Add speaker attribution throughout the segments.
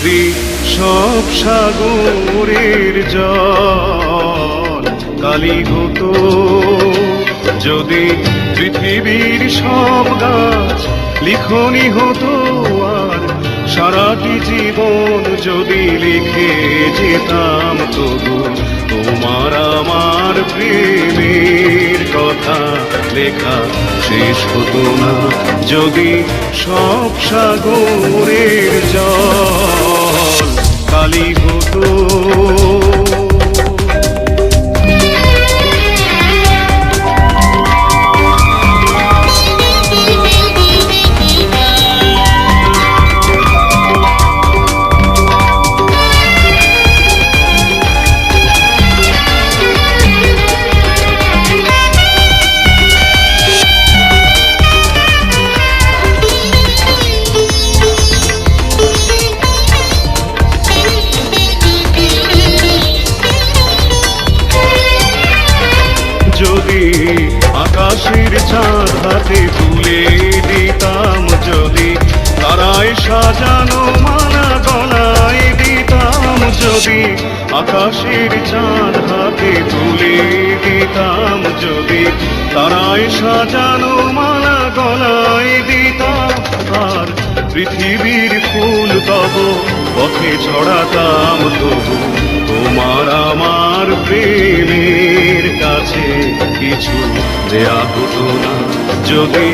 Speaker 1: যদি সব সাগরের জল কালি হতো, যদি পৃথিবীর সব গাছ লিখনি হতো, আর সারাটি জীবন যদি লিখে যেতাম, তবু তোমার আমার প্রেমের কথা লেখা শেষ হতো না। যদি সব সাগরের জল কালি হতো। যদি আকাশের চাঁদ হাতে তুলে দিতাম, যদি তারায় সাজানো মালা গলায় দিতাম, যদি আকাশের চাঁদ হাতে তুলে দিতাম, যদি তারায় সাজানো মালা গলায় দিতাম, আর পৃথিবীর ফুল তব পথে ছড়াতাম, তবু তোমার আমার প্রেমের কাছে কিছু দেয়া হতো না। যদি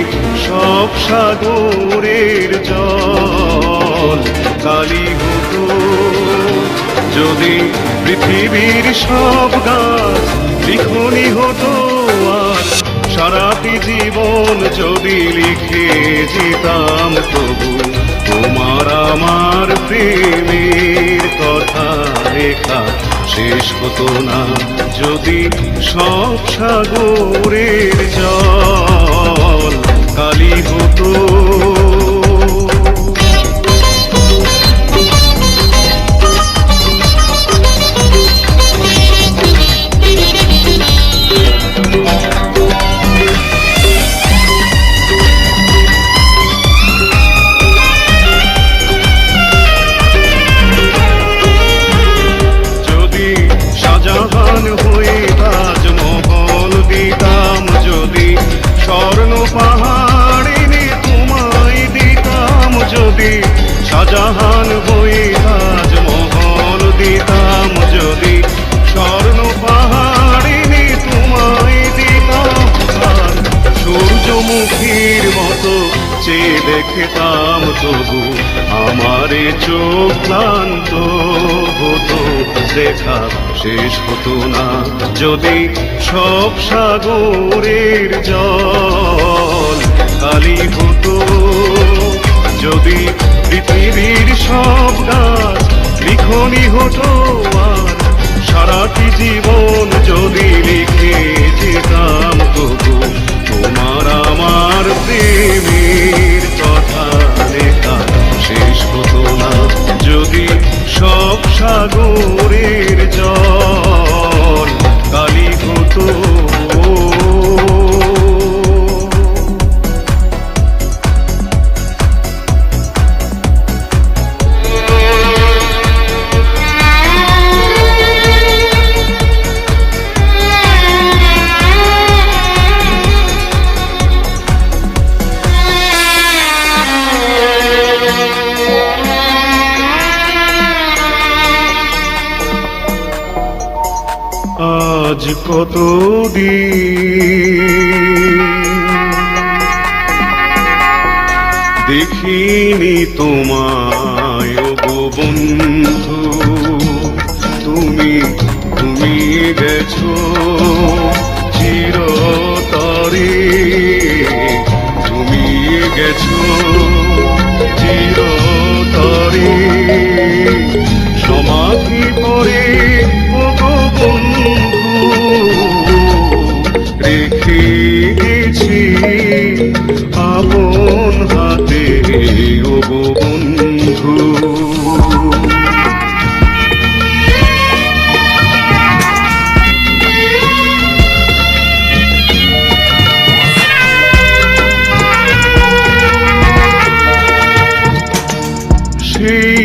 Speaker 1: সব সাগরের জল কালি হতো, যদি পৃথিবীর সব গাছ লিখনি হতো, আর সারাটি জীবন যদি লিখে যেতাম, তবু তোমার আমার প্রেমের কথা লেখা শেষ হতো না। যদি সব সাগরের জল কালি হতো। শাহজাহান হয়ে তাজমহল দিতাম, যদি স্বর্ণ পাহাড় এনে তোমায় দিতাম, যদি শাহজাহান হয়ে তাজমহল দিতাম, যদি স্বর্ণ পাহাড় এনে তোমায় দিতাম, আর সূর্যমুখীর মতো চেয়ে দেখতাম, তবু আমারে চোখ ক্লান্ত হতো, দেখা শেষ হতো না। যদি সব সাগরের জল কালি হতো, যদি পৃথিবীর সব গাছ লিখনি হতো, আর সারাটি জীবন যদি লিখে যেতাম, তবু তোমার আমার প্রেমের কথা লেখা শেষ হতো না। যদি সব সাগরের জল কালি হতো। আজ কতদিন দেখিনি তোমায় গো বন্ধু, তুমি গেছো চিরতরে, তুমি গেছো চিরতরে, সমাধি করে ও গো বন্ধু রেখে গেছি আপন হাতে ও গো বন্ধু। সেই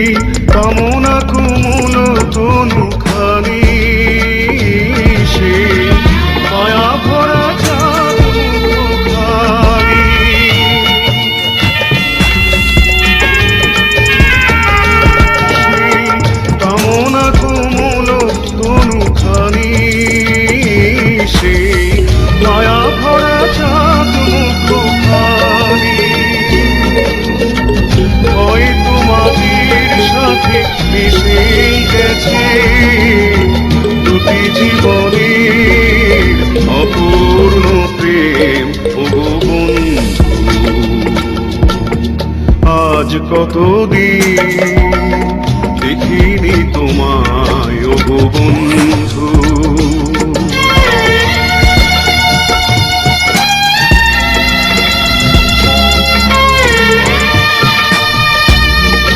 Speaker 1: মিশে গেছে দুটি জীবনের অপূর্ণ প্রেম ওগো বন্ধু। আজ কতদিন দেখিনি তোমায় ওগো বন্ধু।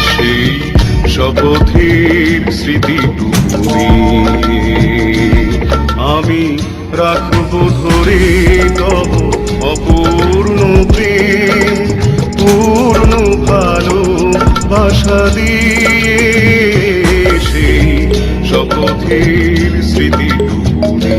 Speaker 1: সেই শপথের স্মৃতিটুকুনি আমি রাখবো ধরে তব অপূর্ণ প্রেম পূর্ণ ভালোবাসা দিয়ে। সেই শপথের স্মৃতিটুকুনি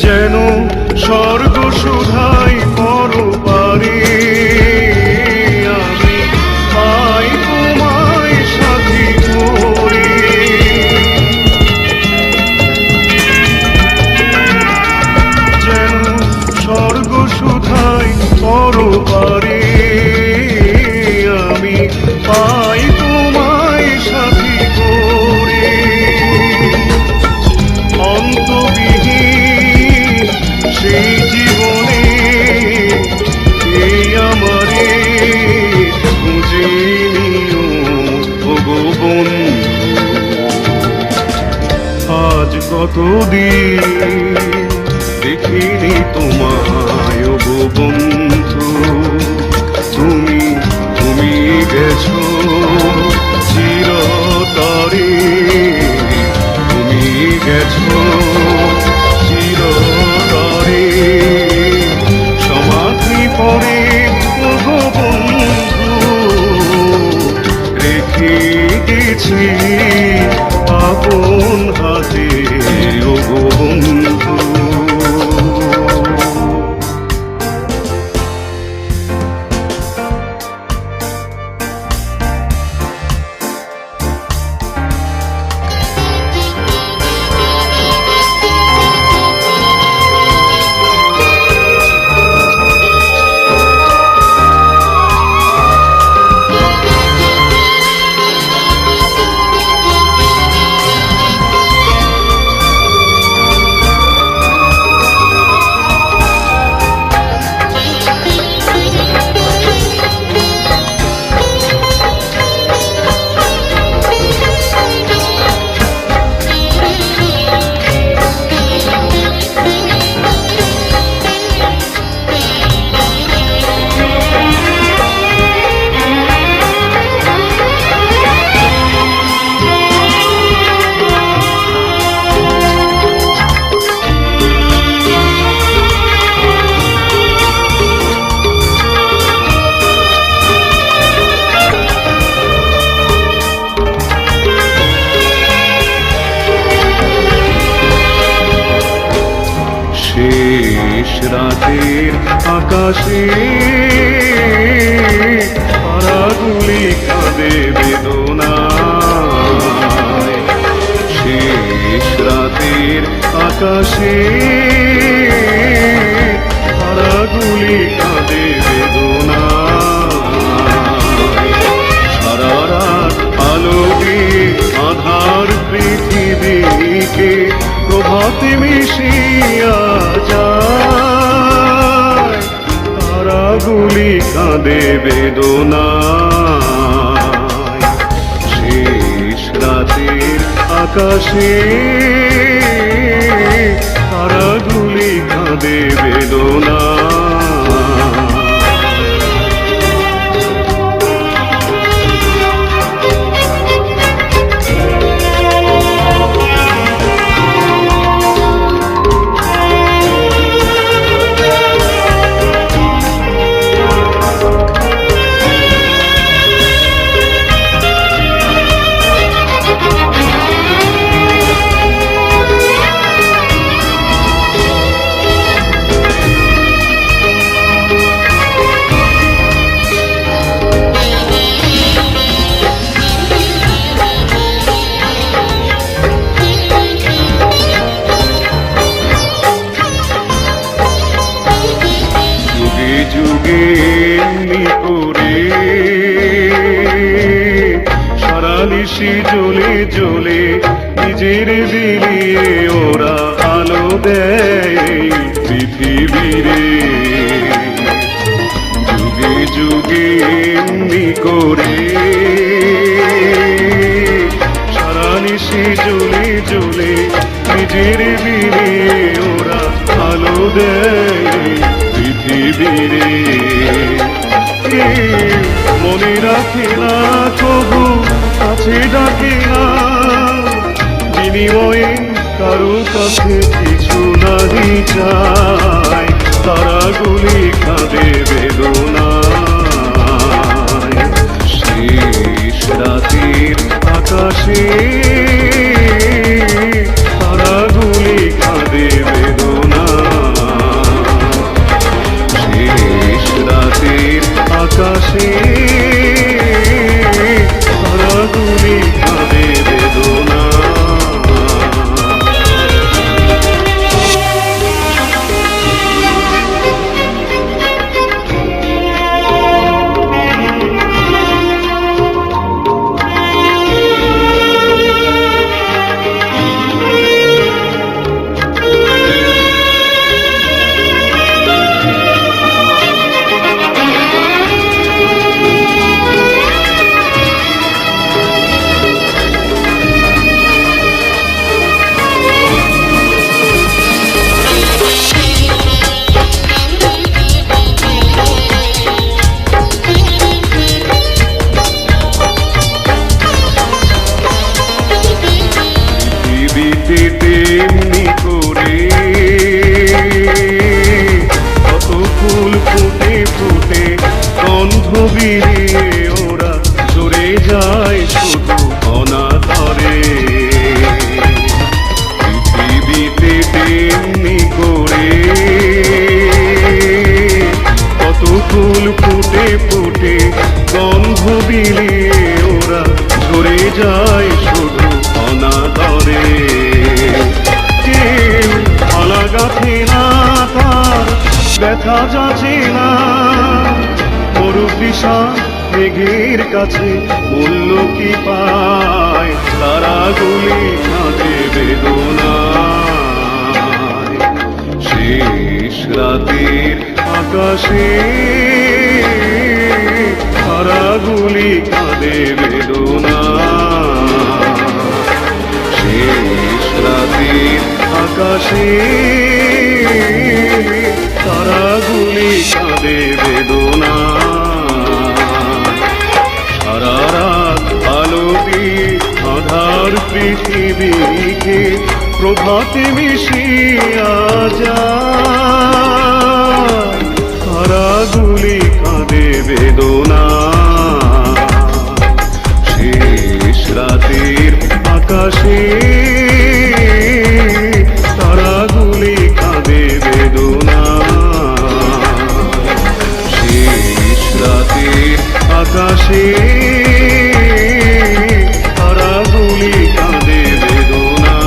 Speaker 1: যেন স্বর্গ সুধাই পরপারে আমি পাই তোমায় সাথী করে। যেন স্বর্গ সুধাই পরপারে আমি পাই তোমায় সাথী করে। অন্তবিহীন সেই জীবনে এই আমারে খুঁজে নিও ওগো বন্ধু। আজ কতদিন দেখিনি তোমায় ওগো বন্ধু। তুমি তুমি গেছো চিরতরে, তুমি গেছো চিরতরে সমাধি পরে ওগো বন্ধু। রেখে গেছি আপন হাতে ওগো বন্ধু। শেষ রাতের আকাশে তারাগুলি কাঁদে বেদনায়। শেষ রাতের আকাশে তারাগুলি কাঁদে বেদনায়। সারা রাত আলোকে আধার পৃথিবীকে প্রভাতে মিশিয়া যায়। তারাগুলি কাঁদে বেদনায়। শেষ রাতের আকাশে তারাগুলি কাঁদে বেদনায়। নিশি জ্বলে জ্বলে নিজের বিলিয়ে ওরা আলো দেয় পৃথিবীরে। যুগে যুগে এমনি করে সারা নিশি জ্বলে জ্বলে নিজের বিলিয়ে ওরা আলো দেয় পৃথিবীরে। মনে রাখে না কবু কাছে ডাকে না, বিনিময়ে কারো কাছে কিছু নাহি চায়, তারা গুলি কাঁদে বেদনায়। শেষ রাতের আকাশে তারা গুলি কাঁদে বেদনায়। শেষ রাতের আকাশে তারা গুলি কাঁদে বেদনায়। তেমনি করে কত ফুল ফুটে ফুটে গন্ধ বিরিয়ে ওরা সরে যায় শুধু অনাদরে। পৃথিবীতে তেমনি করে কত ফুল ফুটে ফুটে গন্ধ বিলিয়ে ওরা সরে যায় শুধু অনাদরে। মালা গাঁথে না তার ব্যথা যাচে না, মরুতৃষা মেঘের কাছে মূল্য কি পায়, তারা গুলি কাঁদে বেদনায়। শেষ রাতের আকাশে তারা গুলি কাঁদে বেদনায়। শেষ রাতের আকাশে তারাগুলি কাঁদে বেদনায়। সারা রাত আলো দিয়ে আধার পৃথিবীকে প্রভাতে মিশিয়া যায়, তারাগুলি কাঁদে বেদনায়। শেষ রাতের আকাশে তারাগুলি কাঁদে বেদনায়। শেষ রাতের আকাশে তারাগুলি কাঁদে বেদনায়।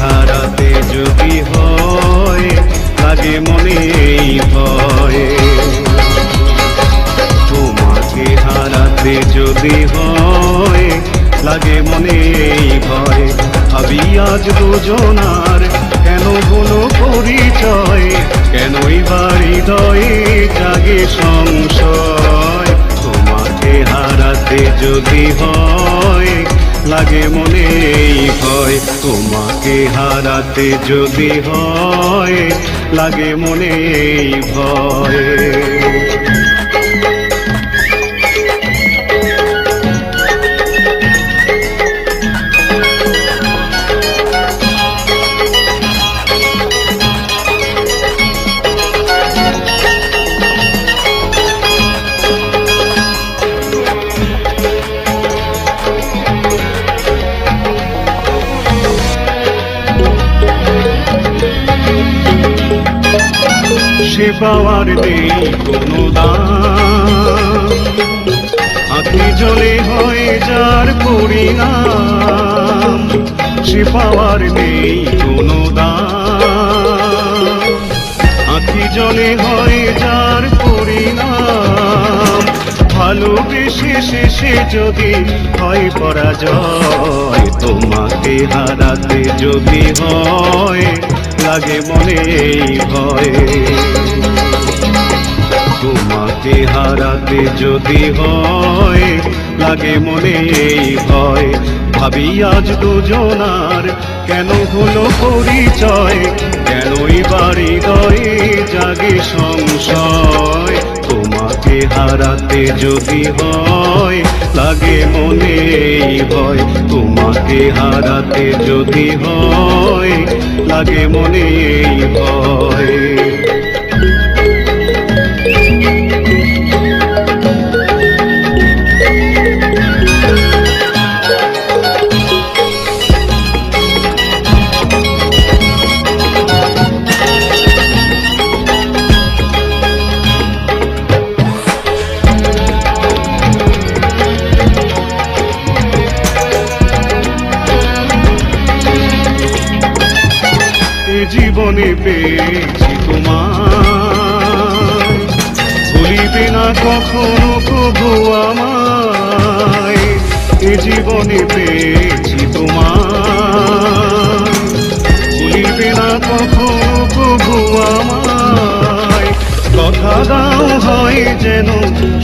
Speaker 1: হারাতে যদি হয় লাগে মনে এই ভয়, তোমাকে হারাতে যদি হয় লাগে মনে এই ভয়। ভাবি আজ দুজনার কেন হলো পরিচয়, কেনই বা হৃদয়ে জাগে সংশয়। তোমাকে হারাতে যদি হয় লাগে মনে এই ভয়, তোমাকে হারাতে যদি হয় লাগে মনে এই ভয়। সে পাওয়ার নেই কোনো দাম, আঁখি জলে হয়ে যার পরিণাম। সে পাওয়ার নেই কোনো দাম, আঁখি জলে হয়ে যার পরিণাম। ভালোবেসে শেষে যদি হয় পরাজয়, তোমাকে হারাতে যদি হয় লাগে মনে এই ভয়। তোমাকে হারাতে যদি হয় লাগে মনে এই ভয়। ভাবি আজ দুজনার কেন হলো পরিচয়, কেনই বাড়ি হৃদয়ে জাগে সংশয়। তোমাকে হারাতে যদি হয় লাগে মনে এই ভয়, তোমাকে হারাতে যদি হয় লাগে মনে এই ভয়। জীবনে পেয়েছি তোমায়, ভুলিবে না কখনো প্রভু আমায়। এ জীবনে পেয়েছি তোমায়, ভুলিবে না কখনো প্রভু আমায়। কথা দাও হয় যেন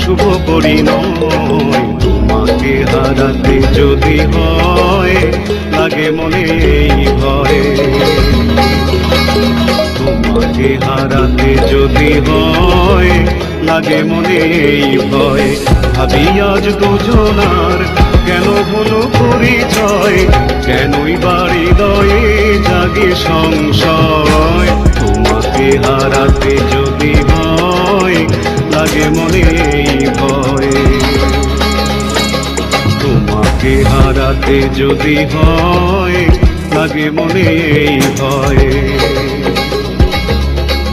Speaker 1: শুভ পরিণয়, তোমাকে হারাতে যদি হয় লাগে মনে এই ভয়। তোমাকে হারাতে যদি হয় লাগে মনে এই ভয়। ভাবি আজ দুজনার কেন হলো পরিচয়, কেনই বাড়ি হৃদয়ে জাগে সংশয়। তোমাকে হারাতে যদি হয় লাগে মনে এই ভয়। তোমাকে হারাতে যদি হয় লাগে মনে এই ভয়।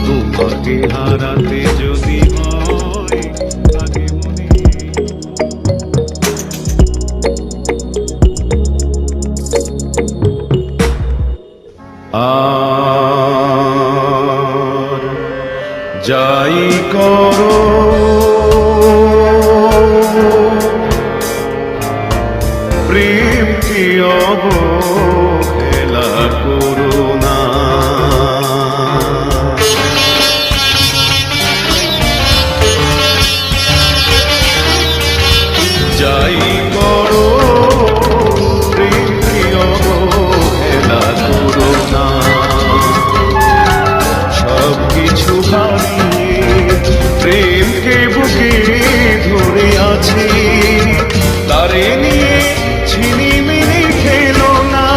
Speaker 1: তোমাকে হারাতে যদি হয় লাগে মনে। আর যাই করো প্রেম কি অবহেলা করো না। যাই করো প্রেম কি অবহেলা করো না। সব কিছু হারিয়ে প্রেমকে বুকে ধরে আছি, তারে নিয়ে ছিনিমিনি খেলো না।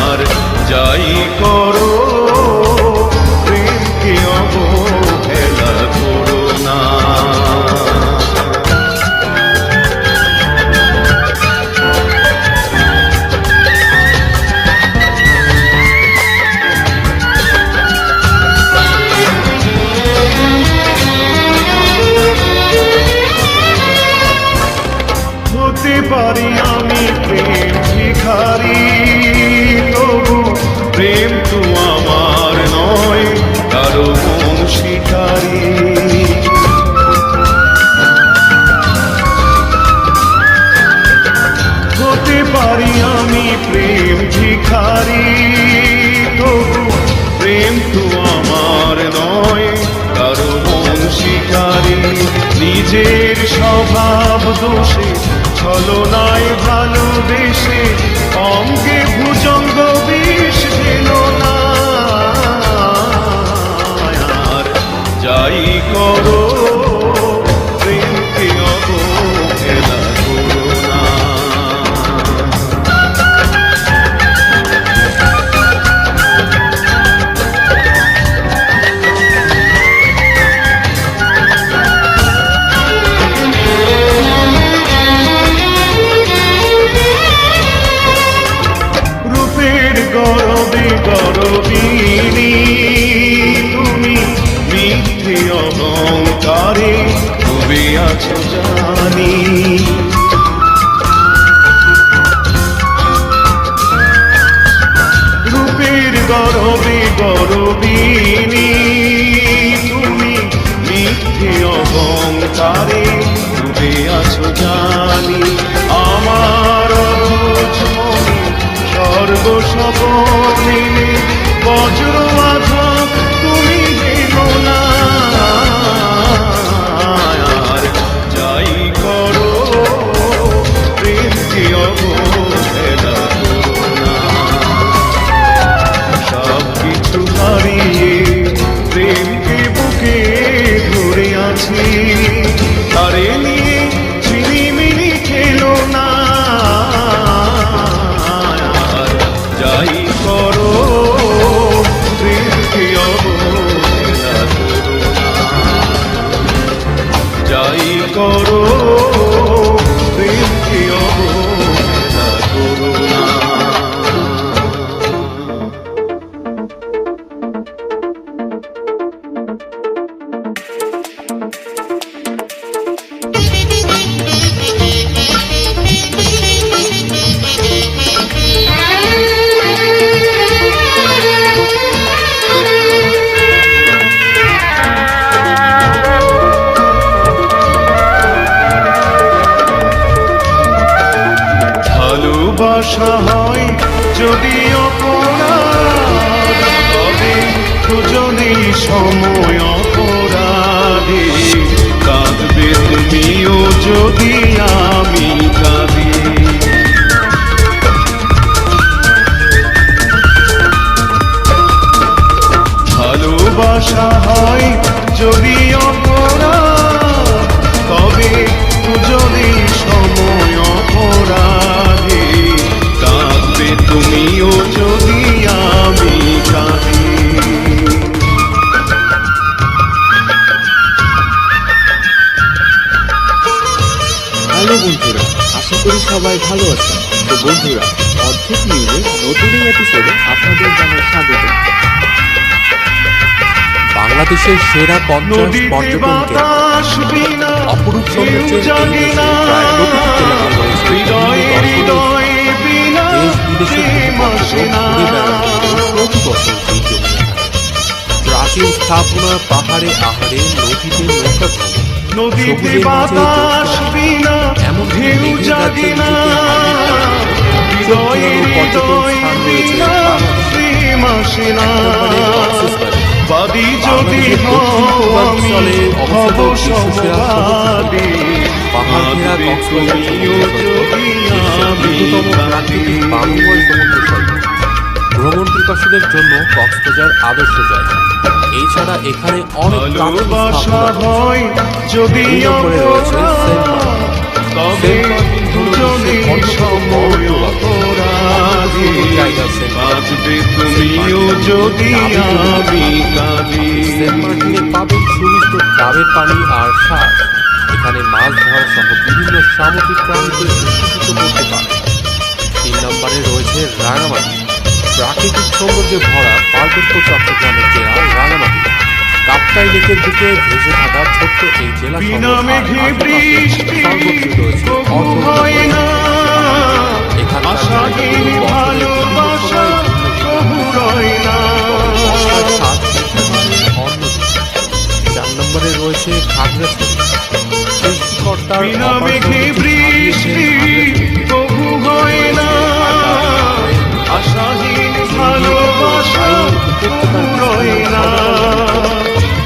Speaker 1: আর যাই করো প্রেমকে অবহেলা করো না। হতে পারি আমি প্রেম ভিখারি, তবু প্রেম তো আমার নয় কারো মন শিকারি। হতে পারি আমি প্রেম ভিখারি, তবু প্রেম তো আমার নয় কারো মন শিকারি। নিজের স্বভাব দোষে ছলনায় ভালোবেসে অঙ্গে ভুজঙ্গ বিষ দিল না। আর যাই করো প্রেমকে অবহেলা করো না। গরবে গরবিনী তুমি মিথ্যে অহংকারে ডুবে আছো জানি। রূপের গরবে গরবিনী তুমি মিথ্যে অহংকারে ডুবে আছো জানি। আমার অবুঝ মনে সর্বসপনে বজ্র আঘাত তুমি দেবো না। আর যাই করো প্রেমকে অবহেলা করো না। সব কিছু হারিয়ে প্রেমকে বুকে ধরে আছি, তারে নিয়ে ঝিলিমিলি খেলো না। যাই করো প্রেমকে অবহেলা করো না। যাই করো প্রেমকে অবহেলা করো না। ভালোবাসা হয় যদি অপরাধ, তবে দুজনেই সময় অপরাধে। কাঁদবে তুমিও যদি আমি কাঁদি। ভালোবাসা হয় যদি অপরাধ, তবে দুজনেই সময় অপরাধে। কাঁদবে তুমিও যদি আমি কাঁদি।
Speaker 2: হ্যালো বন্ধুরা, আশা করি সবাই ভালো আছেন। তো বন্ধুরা, অর্ধেক নিউজের নতুন এপিসোডে আপনাদের জানাই স্বাগত। বাংলাদেশের সেরা 50 পর্যটন কেন্দ্র অপরূপ সৌন্দর্যের এই দেশে প্রায় প্রতিটি জেলায় রয়েছে দেশ বিদেশের পর্যটক ঘুরে বেড়াতে প্রতি বছর ভিড় জমিয়ে থাকে। প্রাচীন স্থাপনা, পাহাড়ে আহারে, নদীতে নৌকা ভ্রমণ, সবুজের মাঝে এমনকি মেঘের রাজ্যে নিজেকে হারিয়ে পর্যটন স্থান রয়েছে ভ্রমণ পিপাসুদের জন্য কক্সবাজার আদর্শ জায়গা। এছাড়া এখানে অনেক রয়েছে পাবেন সুমিষ্ট ডাবের পানি আর শ্বাস। এখানে মাছ ধরা সহ বিভিন্ন সামুদ্রিক প্রাণীকে উৎসিত করতে পারে। 3 নম্বরে রয়েছে রাঙামাটি, প্রাকৃতিক সৌন্দর্যে ভরা পার্বত্য চট্টগ্রামের জেলা রাঙামাটি। কাপ্তাই লেকের দিকে ভেসে থাকা ছোট্ট এই জেলা চার নম্বরে রয়েছে খাগড়াছড়ি, সৃষ্টিকর্তার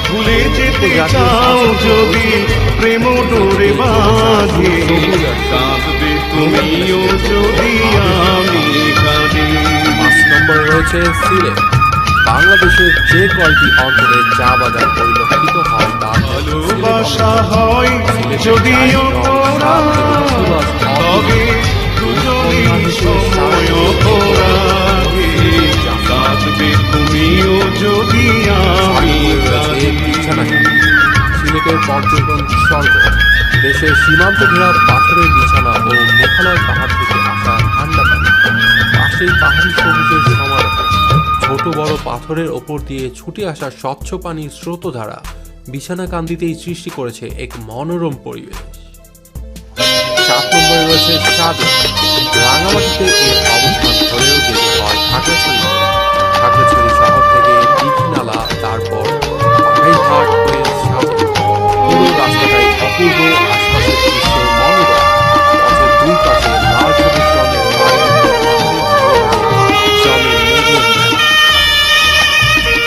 Speaker 1: ভুলে যেতে চাও যদি প্রেম ডোরে বাঁধে, কাঁদবে তুমিও যদি আমি কাঁদি।
Speaker 2: 5 নম্বরে রয়েছে সিলেট। বাংলাদেশের যে কয়টি অঞ্চলে চা বাগান পরিলক্ষিত হয় তার মধ্যে
Speaker 1: ভালোবাসা হয় যদিও তোরা, তবে দুজনেই সময় অপরাধী। কাঁদবে তুমিও যদি আমি কাঁদি।
Speaker 2: সিলেটের পর্যটন স্বর্গ। দেশের সীমান্ত ঘেরা পাথরের বিছানা ও মেঘালয় পাহাড় থেকে আসা ঠান্ডা পানি, পাশেই পাহাড়ি সবুজের সমারোহ, ছোট বড় পাথরের ওপর দিয়ে ছুটে আসা স্বচ্ছ পানির স্রোতধারা বিছানাকান্দিতেই সৃষ্টি করেছে এক মনোরম পরিবেশ। 7 নম্বরে রয়েছে সাজেক। রাঙামাটিতে এর অবস্থান ধরেও যেতে হয় খাগড়াছড়ি। খাগড়াছড়ি শহর থেকে দীঘিনালা, তারপর পাহাড়িঘাট হয়ে সাজেক। পুরো রাস্তাটাই অপূর্ব, আশপাশের দৃশ্য মনোরম। পথের দুই পাশে লাল সবুজ রঙের বাড়ি, জমে মেঘের মেলা।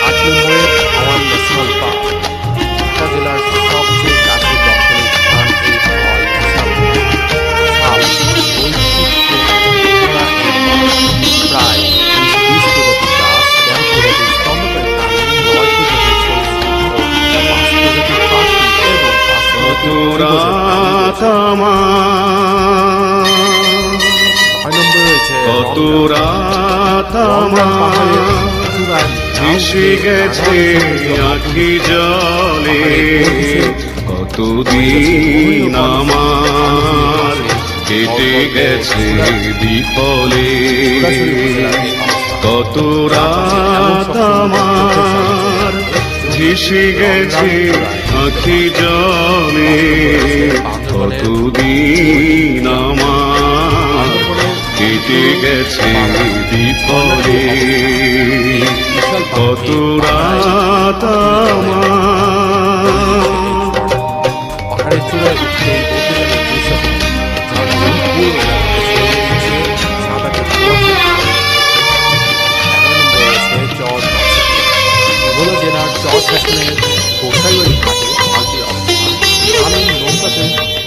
Speaker 2: 8 নম্বরে হাওয়াই ন্যাশনাল পার্ক। ঢাকা জেলার সবচেয়ে কাছে দর্শনীয় স্থান এই হাওয়াই ন্যাশনাল পার্ক। শাল, বৈচিত্র্যে ভরা এই পার্ক প্রায় 20 প্রজাতির গাছ, 13 প্রজাতির স্তন্যপায়ী প্রাণী, 9 প্রজাতির সরীসৃপ ও 5 প্রজাতির পাখি এবং 5 প্রজাতির
Speaker 1: রাত আমার,
Speaker 2: 6 নম্বরে রয়েছে
Speaker 1: কত রাত
Speaker 2: রমনা পাহাড়ের
Speaker 1: আমার
Speaker 2: চূড়ায়
Speaker 1: ভেসে গেছে আখি জলে। কতদিন আমার কেটে গেছে বিফলে। কত রাত আমার ভেসে গেছে আখি জলে। কতদিন আমার কেটে গেছে বিফলে। কত রাত আমার।
Speaker 2: পাহাড়ের চূড়ায় উঠতে অভিযানের দৃশ্য ঝড় পুরো এলাকাকে ছড়িয়ে দিচ্ছে সাদাকে কুয়াশা। 11 নম্বরে রয়েছে চর দর্শন। ভোলা জেলার চর ফ্যাশনের গোসাইবাড়ি ঘাটে মালটির অবস্থান। গ্রামীণ নৌকাতে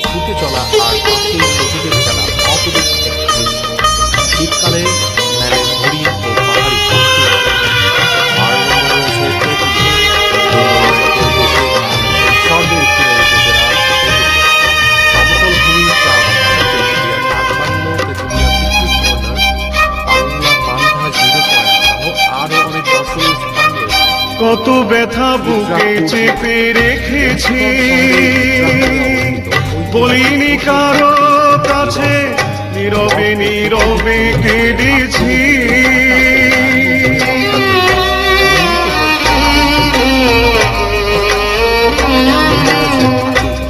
Speaker 2: ছুটে চলা আর পাশেই প্রকৃতির খেলা অপরূপ এক দৃশ্য। শীতকালে মেলে হরিণ ও পাহাড়ি পশু। 12 নম্বরে রয়েছে তেঁতুলিয়া। পরিবেশে সর্বে উত্তরের উপজেলা তেঁতুলিয়া। সমতল ভূমির চা বাগান, তেঁতুলিয়া ডাকবাংলো, তেঁতুলিয়া পিকনিক কর্নার, বাংলা বান্ধা জিরো পয়েন্ট সহ আরও অনেক দর্শনীয় স্থান রয়েছে।
Speaker 1: কত ব্যথা বুকে চেপে রেখেছি, বলিনি কারো কাছে, নীরবে নীরবে কেঁদেছি।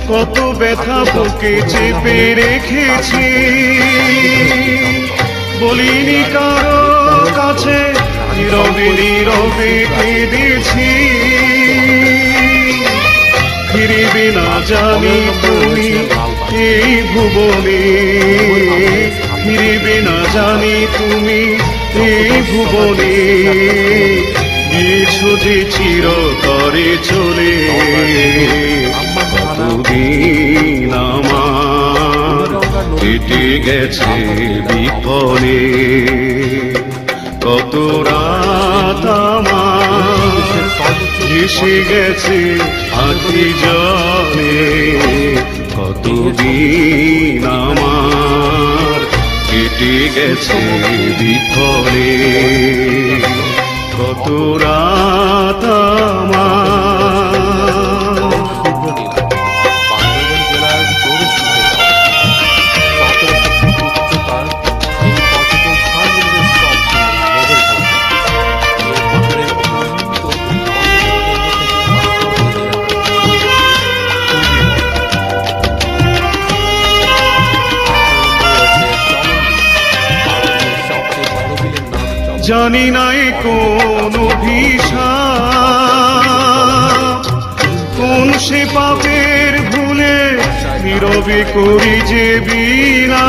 Speaker 1: কত ব্যথা বুকে চেপে রেখেছি, বলিনি কারো কাছে, নীরবে নীরবে কেঁদেছি। ফিরিবে না জানি তুমি এই ভুবনে, ফিরিবে না জানি তুমি এই ভুবনে। গিয়েছো যে চিরতরে চলে। কতদিন আমার কেটে গেছে বিফলে। কত রাত আমার ভেসে গেছে আখি জলে। কতদিন আমার কেটে গেছে বিফলে। কত রাত আমার।
Speaker 2: বান্দরবান জেলার গৌরসুন্দর 1700 ফুট উচ্চতার এই পর্যটন স্থানগুলিতে সব মেঘের খেলা। এই পাহাড়ের অপরন্ত পর্যটন সবচেয়ে বড় বিলের নাম চমন।
Speaker 1: জানি নাই কোন অভিশাপ, কোন সে পাপের ভুলে নীরবে করি যে বিনা।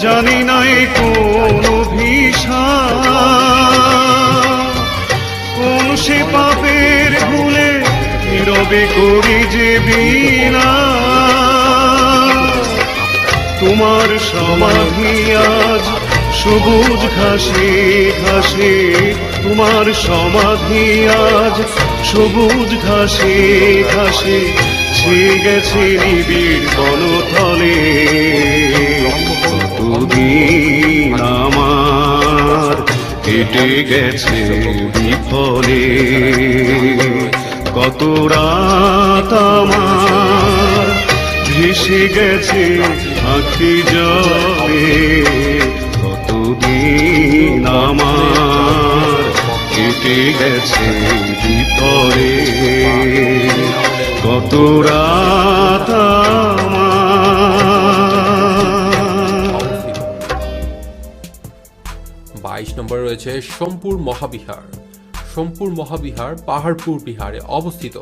Speaker 1: জানি নাই কোন অভিশাপ, কোন সে পাপের তবে করি যে বিনা তোমার সমাধি আজ সবুজ ঘাসে ঘাসে, তোমার সমাধি আজ সবুজ ঘাসে ঘাসে, ছেয়ে গেছে নিবিড় বনতলে। কতদিন আমার কেটে গেছে বিফলে, কত রাত আমার ভেসে গেছে আখি জলে। কতদিন আমার কেটে গেছে ভিতরে, কত রাত আমার।
Speaker 2: 22 নম্বরে রয়েছে সোমপুর মহাবিহার। সোমপুর মহাবিহার পাহাড়পুর বিহারে অবস্থিত।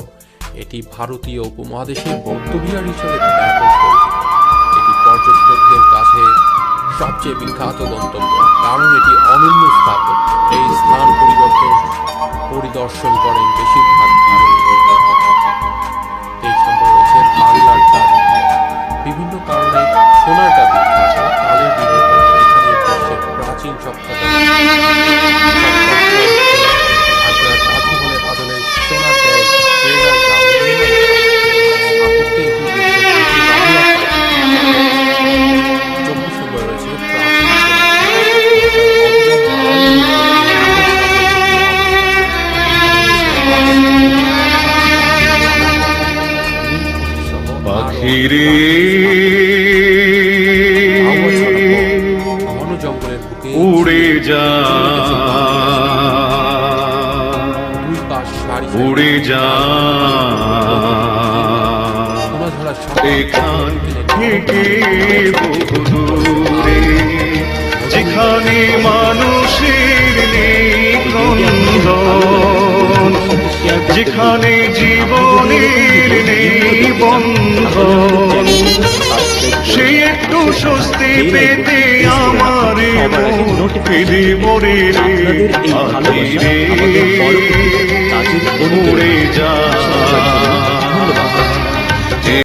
Speaker 2: এটি ভারতীয় উপমহাদেশের বৌদ্ধ বিহার হিসেবে ব্যাপক পরিচিত। এটি পর্যটকদের কাছে সবচেয়ে বিখ্যাত গন্তব্য, কারণ এটি অনন্য স্থাপত্য। এই স্থান পরিদর্শন করেন বেশিরভাগ ভারতীয়। 23 নম্বরে রয়েছে বাংলার তাজ। বিভিন্ন কারণে সোনারটা বিখ্যাত। তালের বিভিন্ন এখানে বিশ্বের প্রাচীন সভ্যতা আগ্রার তাজমহলের আদলে সোনার ট্যাগ ট্রেজার গ্রাউন্ড স্থাপত্যে এটি বিশ্বের দুটি বাংলার তাজ। 24 নম্বরে রয়েছে প্রাচীন
Speaker 1: পাখিরে
Speaker 2: ঘন জঙ্গলের বুকে
Speaker 1: উড়ে যা,
Speaker 2: দুই পাশ সারি
Speaker 1: উড়ে যা,
Speaker 2: সোনাঝরা
Speaker 1: এখান থেকে বহু দূরে, যেখানে মানুষের নেই ক্রন্দন, যেখানে জীবনের নেই বন্ধন, সে একটু স্বস্তি পেতে আমার পেলে মরে রে, উড়ে যা।